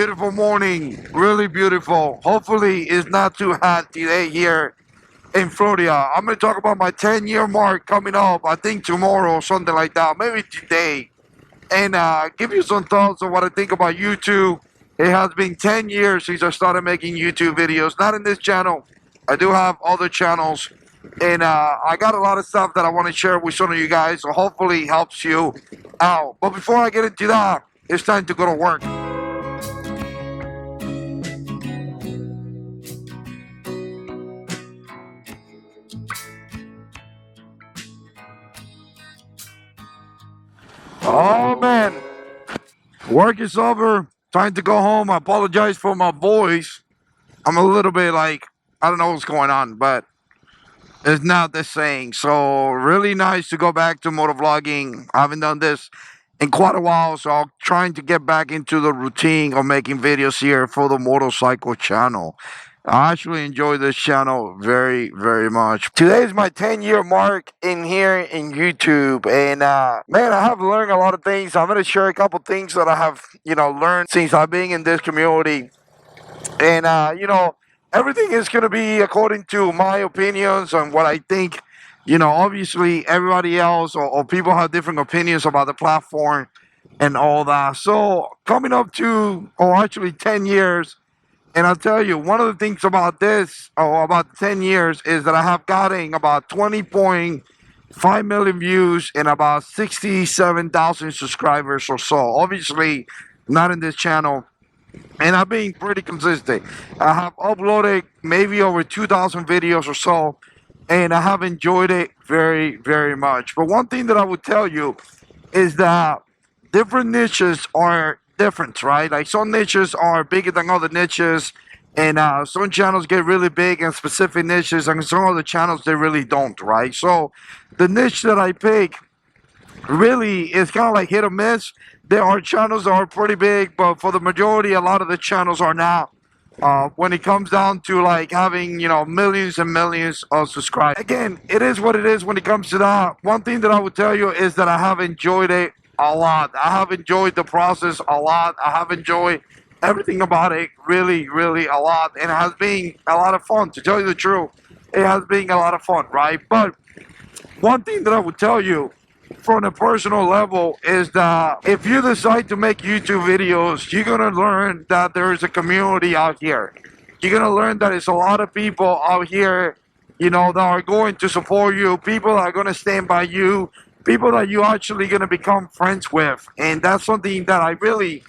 beautiful morning, really beautiful. Hopefully it's not too hot today here in Florida. I'm going to talk about my 10-year mark coming up, I think tomorrow or something like that, maybe today. And give you some thoughts on what I think about YouTube. It has been 10 years since I started making YouTube videos, not in this channel. I do have other channels. And I got a lot of stuff that I want to share with some of you guys, so hopefully it helps you out. But before I get into that, it's time to go to work. Oh man, work is over. Time to go home. I apologize for my voice. I'm a little bit like, I don't know what's going on, but it's not the same. So really nice to go back to motovlogging. I haven't done this in quite a while, so I'm trying to get back into the routine of making videos here for the motorcycle channel. I actually enjoy this channel very, very much. Today is my 10-year mark in here in YouTube, and man, I have learned a lot of things. I'm gonna share a couple things that I have, learned since I've been in this community, and everything is gonna be according to my opinions and what I think. Obviously, everybody else or people have different opinions about the platform and all that. So coming up to, or actually 10 years. And I'll tell you, one of the things about this, or about 10 years, is that I have gotten about 20.5 million views and about 67,000 subscribers or so. Obviously, not in this channel. And I've been pretty consistent. I have uploaded maybe over 2,000 videos or so. And I have enjoyed it very, very much. But one thing that I would tell you is that different niches are different, right? Like some niches are bigger than other niches, and some channels get really big in specific niches, and some other channels they really don't, right? So the niche that I pick really is kind of like hit or miss. There are channels that are pretty big, but for the majority, a lot of the channels are not. When it comes down to like having millions and millions of subscribers, again, it is what it is when it comes to that. One thing that I would tell you is that I have enjoyed it a lot. I have enjoyed the process a lot. I have enjoyed everything about it really, really a lot, and it has been a lot of fun. To tell you the truth, it has been a lot of fun, right? But one thing that I would tell you from a personal level is that if you decide to make YouTube videos, you're gonna learn that there is a community out here. You're gonna learn that it's a lot of people out here, that are going to support you, people that are gonna stand by you, people that you actually gonna become friends with. And that's something that I really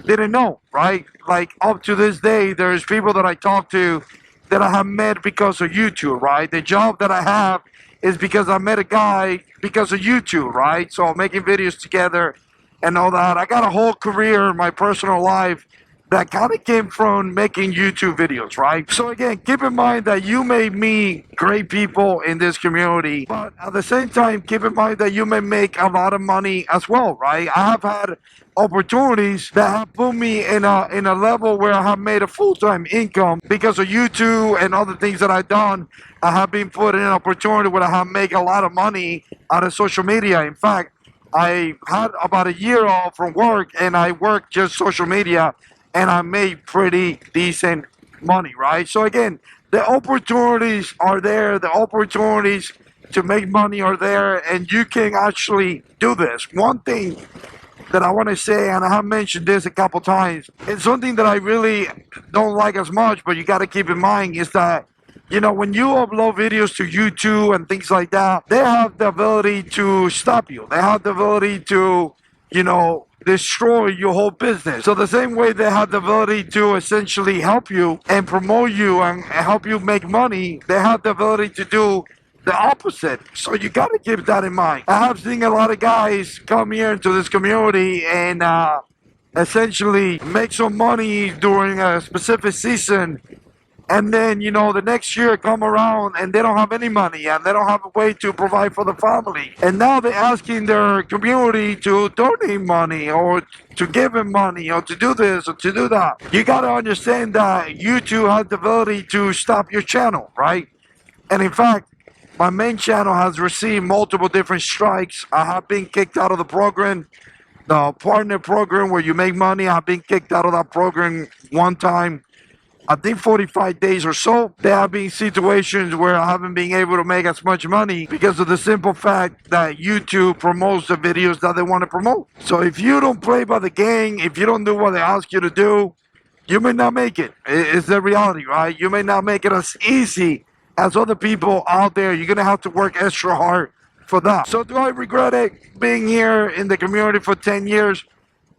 didn't know, right? Like up to this day, there's people that I talk to that I have met because of YouTube, right? The job that I have is because I met a guy because of YouTube, right? So making videos together and all that. I got a whole career in my personal life that kind of came from making YouTube videos, right? So again, keep in mind that you may meet great people in this community, but at the same time, keep in mind that you may make a lot of money as well, right? I have had opportunities that have put me in a level where I have made a full-time income because of YouTube and other things that I've done. I have been put in an opportunity where I have made a lot of money out of social media. In fact, I had about a year off from work and I worked just social media, and I made pretty decent money, right? So again, the opportunities are there. The opportunities to make money are there, and you can actually do this. One thing that I want to say, and I have mentioned this a couple times, it's something that I really don't like as much, but you got to keep in mind is that, when you upload videos to YouTube and things like that, they have the ability to stop you. They have the ability to, destroy your whole business. So the same way they have the ability to essentially help you and promote you and help you make money, they have the ability to do the opposite. So you got to keep that in mind. I have seen a lot of guys come here into this community and essentially make some money during a specific season, and then the next year come around and they don't have any money and they don't have a way to provide for the family, and now they're asking their community to donate money or to give them money or to do this or to do that. You got to understand that YouTube has the ability to stop your channel, right? And in fact, my main channel has received multiple different strikes. I have been kicked out of the program the partner program where you make money. I've been kicked out of that program one time. I think 45 days or so. There have been situations where I haven't been able to make as much money because of the simple fact that YouTube promotes the videos that they want to promote. So if you don't play by the game, if you don't do what they ask you to do, you may not make it. It's the reality, right? You may not make it as easy as other people out there. You're going to have to work extra hard for that. So do I regret it being here in the community for 10 years?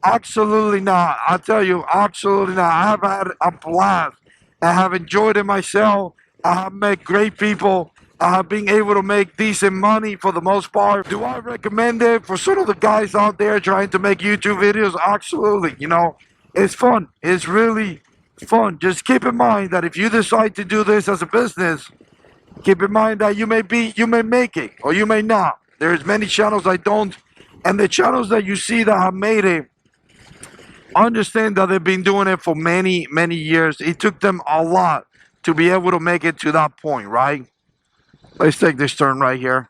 Absolutely not. I tell you, absolutely not. I have had a blast. I have enjoyed it myself. I have met great people. I have been able to make decent money for the most part. Do I recommend it for sort of the guys out there trying to make YouTube videos? Absolutely. You know, it's fun. It's really fun. Just keep in mind that if you decide to do this as a business, keep in mind that you may make it or you may not. There's many channels that don't, and the channels that you see that have made it, understand that they've been doing it for many, many years. It took them a lot to be able to make it to that point, right? Let's take this turn right here.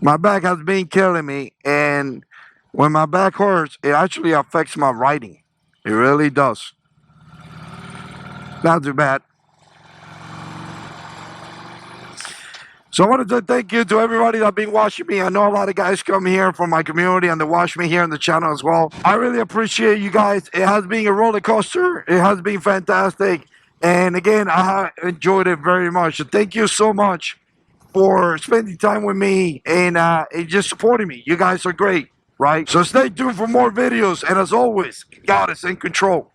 My back has been killing me, and when my back hurts, it actually affects my writing. It really does. Not too bad. So I wanted to thank you to everybody that's been watching me. I know a lot of guys come here from my community and they watch me here on the channel as well. I really appreciate you guys. It has been a roller coaster. It has been fantastic. And again, I have enjoyed it very much. So thank you so much for spending time with me and just supporting me. You guys are great, right? So stay tuned for more videos. And as always, God is in control.